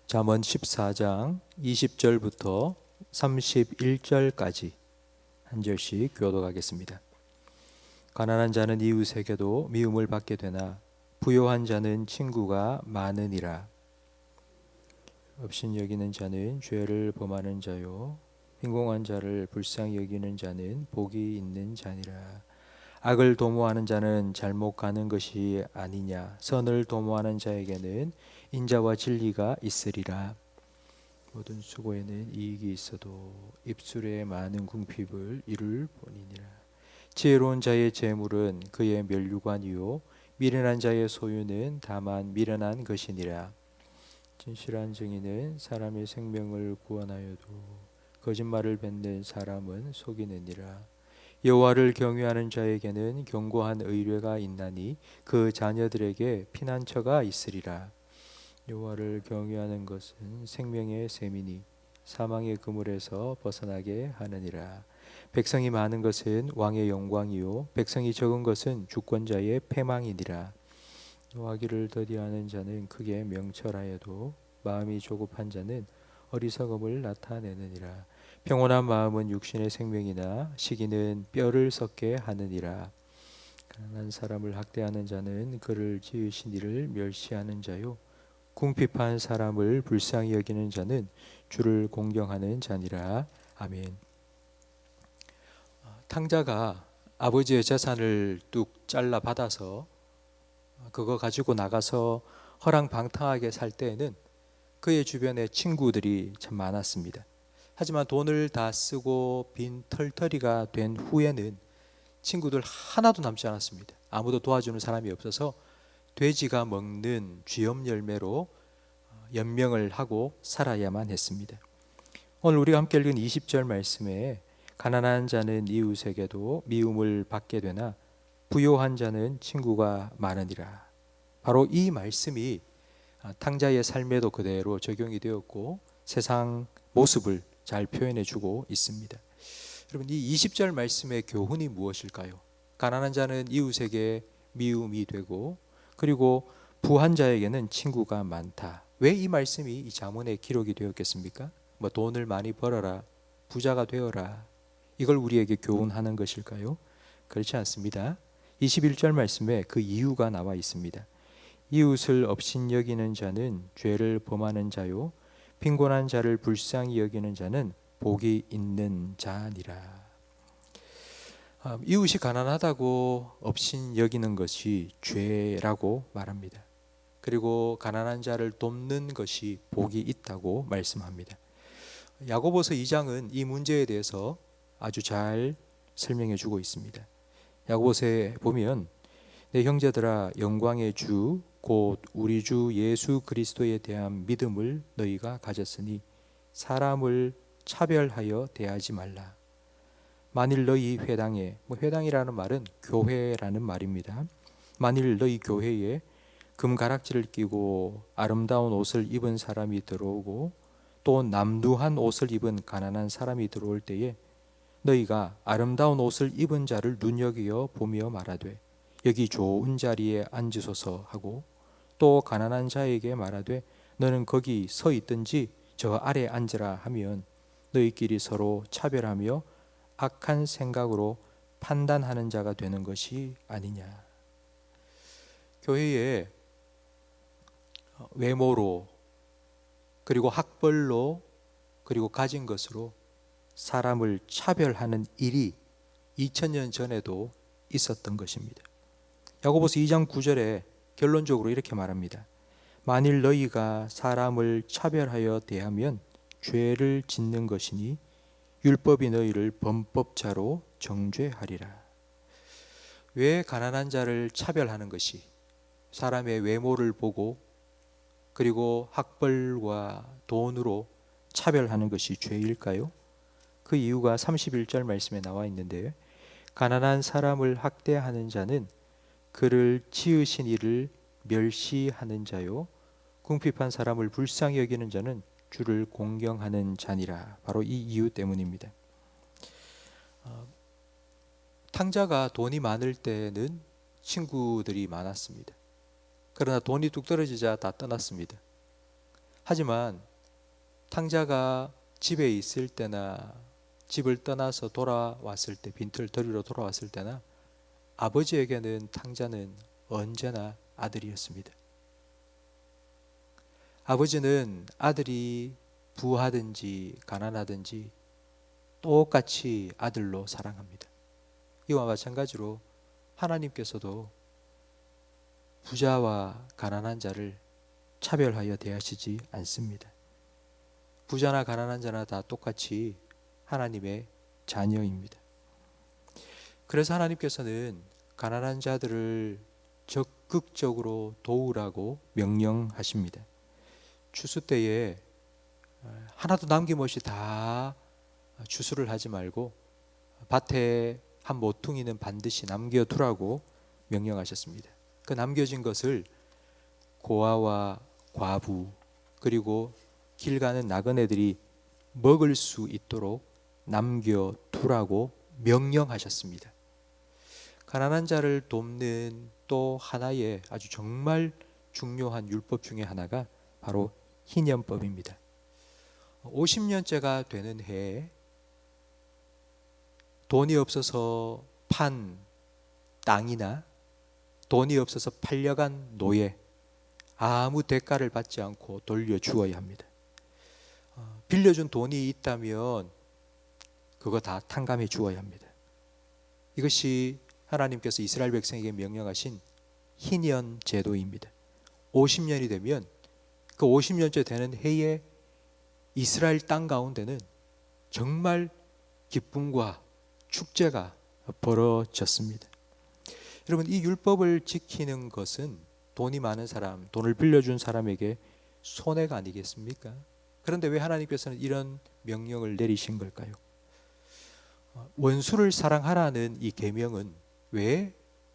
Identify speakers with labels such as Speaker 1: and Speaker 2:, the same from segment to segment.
Speaker 1: 잠언 14장 20절부터 31절까지 한 절씩 교독하겠습니다. 가난한 자는 이웃에게도 미움을 받게 되나 부요한 자는 친구가 많으니라. 업신 여기는 자는 죄를 범하는 자요, 빈공한 자를 불쌍히 여기는 자는 복이 있는 자니라. 악을 도모하는 자는 잘못 가는 것이 아니냐. 선을 도모하는 자에게는 인자와 진리가 있으리라. 모든 수고에는 이익이 있어도 입술에 많은 궁핍을 이룰 뿐이니라. 지혜로운 자의 재물은 그의 면류관이요, 미련한 자의 소유는 다만 미련한 것이니라. 진실한 증인은 사람의 생명을 구원하여도 거짓말을 뱉는 사람은 속이느니라. 여호와를 경외하는 자에게는 견고한 의뢰가 있나니 그 자녀들에게 피난처가 있으리라. 여호와를 경외하는 것은 생명의 셈이니 사망의 그물에서 벗어나게 하느니라. 백성이 많은 것은 왕의 영광이요, 백성이 적은 것은 주권자의 패망이니라. 노하기를 더디하는 자는 크게 명철하여도 마음이 조급한 자는 어리석음을 나타내느니라. 평온한 마음은 육신의 생명이나 시기는 뼈를 썩게 하느니라. 가난한 사람을 학대하는 자는 그를 지으신 이를 멸시하는 자요, 궁핍한 사람을 불쌍히 여기는 자는 주를 공경하는 자니라. 아멘. 탕자가 아버지의 재산을 뚝 잘라 받아서 그거 가지고 나가서 허랑방탕하게 살 때에는 그의 주변에 친구들이 참 많았습니다. 하지만 돈을 다 쓰고 빈 털터리가 된 후에는 친구들 하나도 남지 않았습니다. 아무도 도와주는 사람이 없어서 돼지가 먹는 쥐염 열매로 연명을 하고 살아야만 했습니다. 오늘 우리가 함께 읽은 20절 말씀에 가난한 자는 이웃에게도 미움을 받게 되나 부요한 자는 친구가 많으니라. 바로 이 말씀이 탕자의 삶에도 그대로 적용이 되었고 세상 모습을 잘 표현해 주고 있습니다. 여러분, 이 20절 말씀의 교훈이 무엇일까요? 가난한 자는 이웃에게 미움이 되고 그리고 부한 자에게는 친구가 많다. 왜 이 말씀이 이 잠언에 기록이 되었겠습니까? 뭐 돈을 많이 벌어라, 부자가 되어라, 이걸 우리에게 교훈하는 것일까요? 그렇지 않습니다. 21절 말씀에 그 이유가 나와 있습니다. 이웃을 업신여기는 자는 죄를 범하는 자요, 빈곤한 자를 불쌍히 여기는 자는 복이 있는 자니라. 이웃이 가난하다고 업신여기는 것이 죄라고 말합니다. 그리고 가난한 자를 돕는 것이 복이 있다고 말씀합니다. 야고보서 2장은 이 문제에 대해서 아주 잘 설명해 주고 있습니다. 야고보서에 보면 내 형제들아, 영광의 주 곧 우리 주 예수 그리스도에 대한 믿음을 너희가 가졌으니 사람을 차별하여 대하지 말라. 만일 너희 회당에, 회당이라는 말은 교회라는 말입니다. 만일 너희 교회에 금가락지를 끼고 아름다운 옷을 입은 사람이 들어오고 또 남루한 옷을 입은 가난한 사람이 들어올 때에 너희가 아름다운 옷을 입은 자를 눈여겨 보며 말하되 여기 좋은 자리에 앉으소서 하고, 또 가난한 자에게 말하되 너는 거기 서 있든지 저 아래 앉으라 하면 너희끼리 서로 차별하며 악한 생각으로 판단하는 자가 되는 것이 아니냐. 교회에 외모로 그리고 학벌로 그리고 가진 것으로 사람을 차별하는 일이 2000년 전에도 있었던 것입니다. 야고보서 2장 9절에 결론적으로 이렇게 말합니다. 만일 너희가 사람을 차별하여 대하면 죄를 짓는 것이니 율법이 너희를 범법자로 정죄하리라. 왜 가난한 자를 차별하는 것이, 사람의 외모를 보고 그리고 학벌과 돈으로 차별하는 것이 죄일까요? 그 이유가 31절 말씀에 나와 있는데, 가난한 사람을 학대하는 자는 그를 지으신 이를 멸시하는 자요, 궁핍한 사람을 불쌍히 여기는 자는 주를 공경하는 자니라. 바로 이 이유 때문입니다. 탕자가 돈이 많을 때는 친구들이 많았습니다. 그러나 돈이 뚝 떨어지자 다 떠났습니다. 하지만 탕자가 집에 있을 때나 집을 떠나서 돌아왔을 때, 빈털 들이러 돌아왔을 때나 아버지에게는 탕자는 언제나 아들이었습니다. 아버지는 아들이 부하든지 가난하든지 똑같이 아들로 사랑합니다. 이와 마찬가지로 하나님께서도 부자와 가난한 자를 차별하여 대하시지 않습니다. 부자나 가난한 자나 다 똑같이 하나님의 자녀입니다. 그래서 하나님께서는 가난한 자들을 적극적으로 도우라고 명령하십니다. 추수 때에 하나도 남김없이 다 추수를 하지 말고 밭에 한 모퉁이는 반드시 남겨두라고 명령하셨습니다. 그 남겨진 것을 고아와 과부 그리고 길 가는 나그네들이 먹을 수 있도록 남겨두라고 명령하셨습니다. 가난한 자를 돕는 또 하나의 아주 정말 중요한 율법 중에 하나가 바로 희년법입니다. 50년째가 되는 해에 돈이 없어서 판 땅이나 돈이 없어서 팔려간 노예, 아무 대가를 받지 않고 돌려주어야 합니다. 빌려준 돈이 있다면 그거 다 탕감해 주어야 합니다. 이것이 하나님께서 이스라엘 백성에게 명령하신 희년 제도입니다. 50년이 되면 그 50년째 되는 해에 이스라엘 땅 가운데는 정말 기쁨과 축제가 벌어졌습니다. 여러분, 이 율법을 지키는 것은 돈이 많은 사람, 돈을 빌려준 사람에게 손해가 아니겠습니까? 그런데 왜 하나님께서는 이런 명령을 내리신 걸까요? 원수를 사랑하라는 이 계명은 왜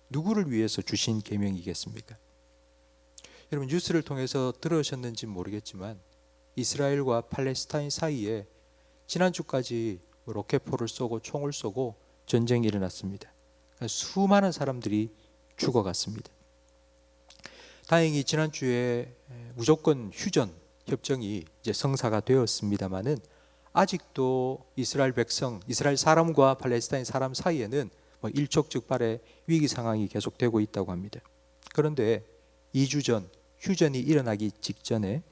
Speaker 1: 누구를 위해서 주신 계명이겠습니까? 여러분, 뉴스를 통해서 들으셨는지 모르겠지만 이스라엘과 팔레스타인 사이에 지난주까지 로켓포를 쏘고 총을 쏘고 전쟁이 일어났습니다. 수많은 사람들이 죽어갔습니다. 다행히 지난주에 무조건 휴전 협정이 이제 성사가 되었습니다마는 아직도 이스라엘 백성, 이스라엘 사람과 팔레스타인 사람 사이에는 일촉즉발의 위기 상황이 계속되고 있다고 합니다. 그런데 2주 전 휴전이 일어나기 직전에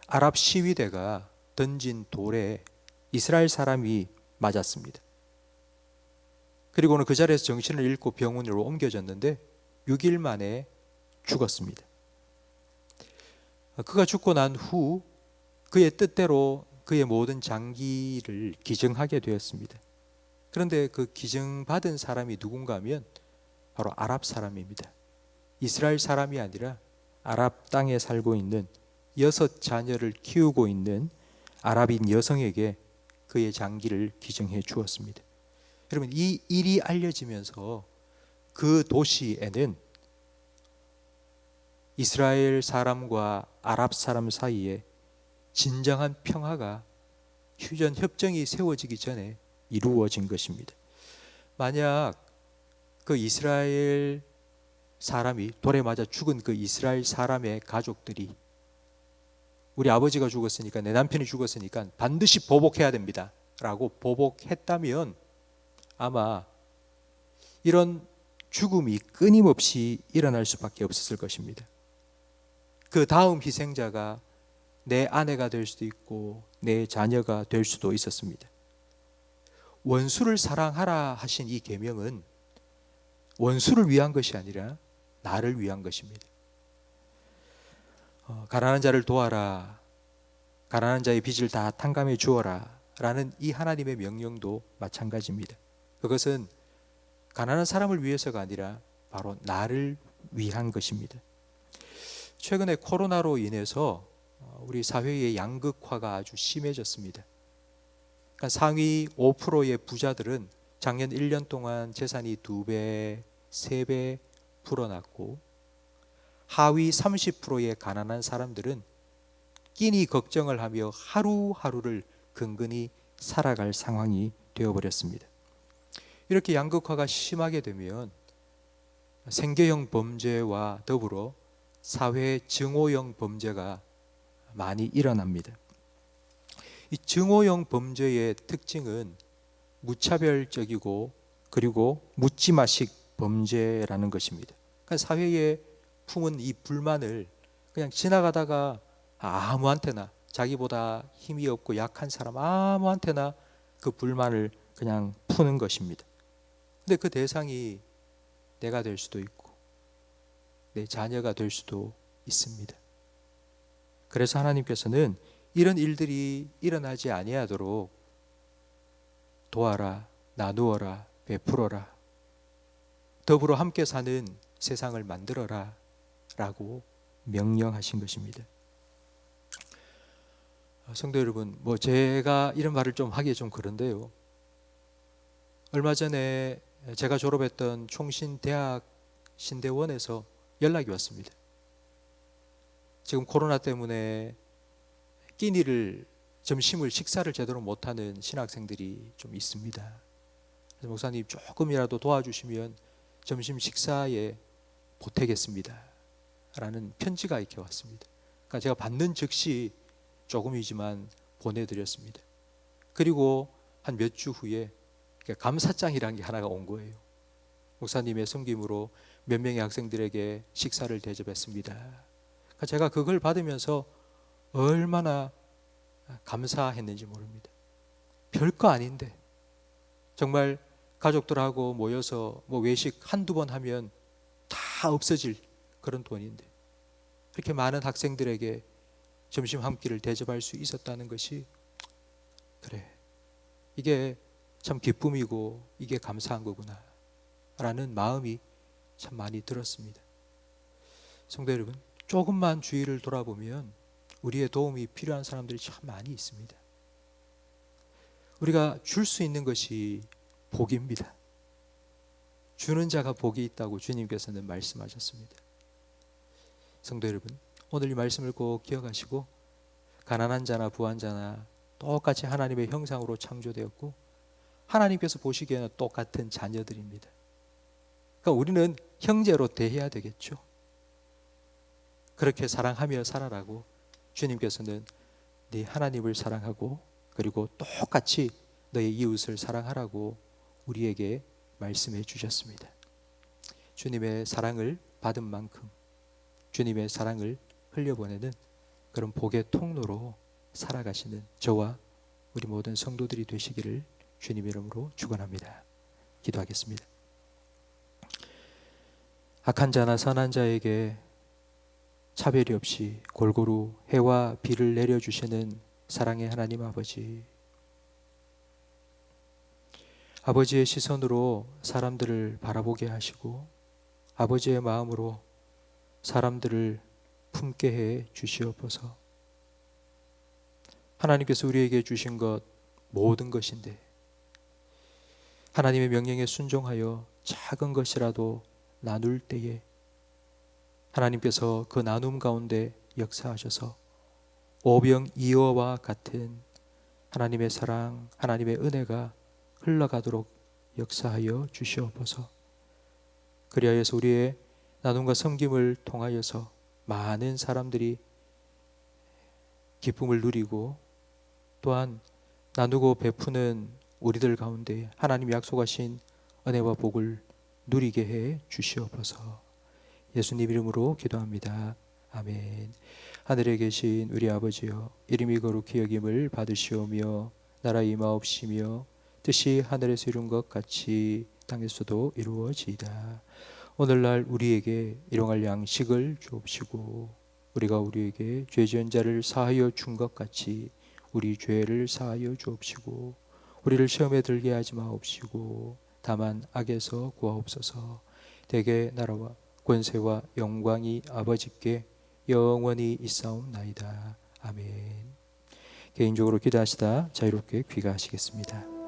Speaker 1: 아랍 시위대가 던진 돌에 이스라엘 사람이 맞았습니다. 그리고는 그 자리에서 정신을 잃고 병원으로 옮겨졌는데 6일 만에 죽었습니다. 그가 죽고 난 후 그의 뜻대로 그의 모든 장기를 기증하게 되었습니다. 그런데 그 기증받은 사람이 누군가 하면 바로 아랍 사람입니다. 이스라엘 사람이 아니라 아랍 땅에 살고 있는 6 자녀를 키우고 있는 아랍인 여성에게 그의 장기를 기증해 주었습니다. 여러분, 이 일이 알려지면서 그 도시에는 이스라엘 사람과 아랍 사람 사이에 진정한 평화가 휴전 협정이 세워지기 전에 이루어진 것입니다. 만약 그 이스라엘 사람이 돌에 맞아 죽은 그 이스라엘 사람의 가족들이 우리 아버지가 죽었으니까, 내 남편이 죽었으니까 반드시 보복해야 됩니다 라고 보복했다면 아마 이런 죽음이 끊임없이 일어날 수밖에 없었을 것입니다. 그 다음 희생자가 내 아내가 될 수도 있고 내 자녀가 될 수도 있었습니다. 원수를 사랑하라 하신 이 계명은 원수를 위한 것이 아니라 나를 위한 것입니다. 가난한 자를 도와라, 가난한 자의 빚을 다 탕감해 주어라 라는 이 하나님의 명령도 마찬가지입니다. 그것은 가난한 사람을 위해서가 아니라 바로 나를 위한 것입니다. 최근에 코로나로 인해서 우리 사회의 양극화가 아주 심해졌습니다. 그러니까 상위 5%의 부자들은 작년 1년 동안 재산이 2배, 3배 불어났고, 하위 30%의 가난한 사람들은 끼니 걱정을 하며 하루하루를 근근히 살아갈 상황이 되어버렸습니다. 이렇게 양극화가 심하게 되면 생계형 범죄와 더불어 사회 증오형 범죄가 많이 일어납니다. 이 증오형 범죄의 특징은 무차별적이고 그리고 묻지마식 범죄라는 것입니다. 그러니까 사회에 품은 이 불만을 그냥 지나가다가 아무한테나, 자기보다 힘이 없고 약한 사람 아무한테나 그 불만을 그냥 푸는 것입니다. 근데 그 대상이 내가 될 수도 있고 내 자녀가 될 수도 있습니다. 그래서 하나님께서는 이런 일들이 일어나지 아니하도록 도와라, 나누어라, 베풀어라, 더불어 함께 사는 세상을 만들어라 라고 명령하신 것입니다. 성도 여러분, 제가 이런 말을 좀 하기 좀 그런데요, 얼마 전에 제가 졸업했던 총신대학 신대원에서 연락이 왔습니다. 지금 코로나 때문에 끼니를, 점심을, 식사를 제대로 못하는 신학생들이 좀 있습니다. 그래서 목사님 조금이라도 도와주시면 점심 식사에 보태겠습니다 라는 편지가 이렇게 왔습니다. 그러니까 제가 받는 즉시 조금이지만 보내드렸습니다. 그리고 한 몇 주 후에 감사장이라는 게 하나가 온 거예요. 목사님의 섬김으로 몇 명의 학생들에게 식사를 대접했습니다. 그러니까 제가 그걸 받으면서 얼마나 감사했는지 모릅니다. 별거 아닌데 정말 가족들하고 모여서 외식 한두 번 하면 다 없어질 그런 돈인데 그렇게 많은 학생들에게 점심 한 끼를 대접할 수 있었다는 것이, 그래, 이게 참 기쁨이고 이게 감사한 거구나 라는 마음이 참 많이 들었습니다. 성도 여러분, 조금만 주위를 돌아보면 우리의 도움이 필요한 사람들이 참 많이 있습니다. 우리가 줄 수 있는 것이 복입니다. 주는 자가 복이 있다고 주님께서는 말씀하셨습니다. 성도 여러분, 오늘 이 말씀을 꼭 기억하시고, 가난한 자나 부한 자나 똑같이 하나님의 형상으로 창조되었고 하나님께서 보시기에는 똑같은 자녀들입니다. 그러니까 우리는 형제로 대해야 되겠죠. 그렇게 사랑하며 살아라고 주님께서는 네 하나님을 사랑하고 그리고 똑같이 너의 이웃을 사랑하라고 우리에게 말씀해 주셨습니다. 주님의 사랑을 받은 만큼 주님의 사랑을 흘려보내는 그런 복의 통로로 살아가시는 저와 우리 모든 성도들이 되시기를 주님 이름으로 축원합니다. 기도하겠습니다. 악한 자나 선한 자에게 차별이 없이 골고루 해와 비를 내려주시는 사랑의 하나님 아버지, 아버지의 시선으로 사람들을 바라보게 하시고 아버지의 마음으로 사람들을 품게 해 주시옵소서. 하나님께서 우리에게 주신 것 모든 것인데 하나님의 명령에 순종하여 작은 것이라도 나눌 때에 하나님께서 그 나눔 가운데 역사하셔서 오병이어와 같은 하나님의 사랑, 하나님의 은혜가 흘러가도록 역사하여 주시옵소서. 그리하여서 우리의 나눔과 섬김을 통하여서 많은 사람들이 기쁨을 누리고 또한 나누고 베푸는 우리들 가운데 하나님이 약속하신 은혜와 복을 누리게 해 주시옵소서. 예수님 이름으로 기도합니다. 아멘. 하늘에 계신 우리 아버지여, 이름이 거룩히 여김을 받으시오며 나라 임하옵시며 뜻이 하늘에서 이룬 것 같이 땅에서도 이루어지이다. 오늘날 우리에게 일용할 양식을 주옵시고 우리가 우리에게 죄 지은 자를 사하여 준 것 같이 우리 죄를 사하여 주옵시고 우리를 시험에 들게 하지 마옵시고 다만 악에서 구하옵소서. 대개 나라와 권세와 영광이 아버지께 영원히 있사옵나이다. 아멘. 개인적으로 기도하시다 자유롭게 귀가하시겠습니다.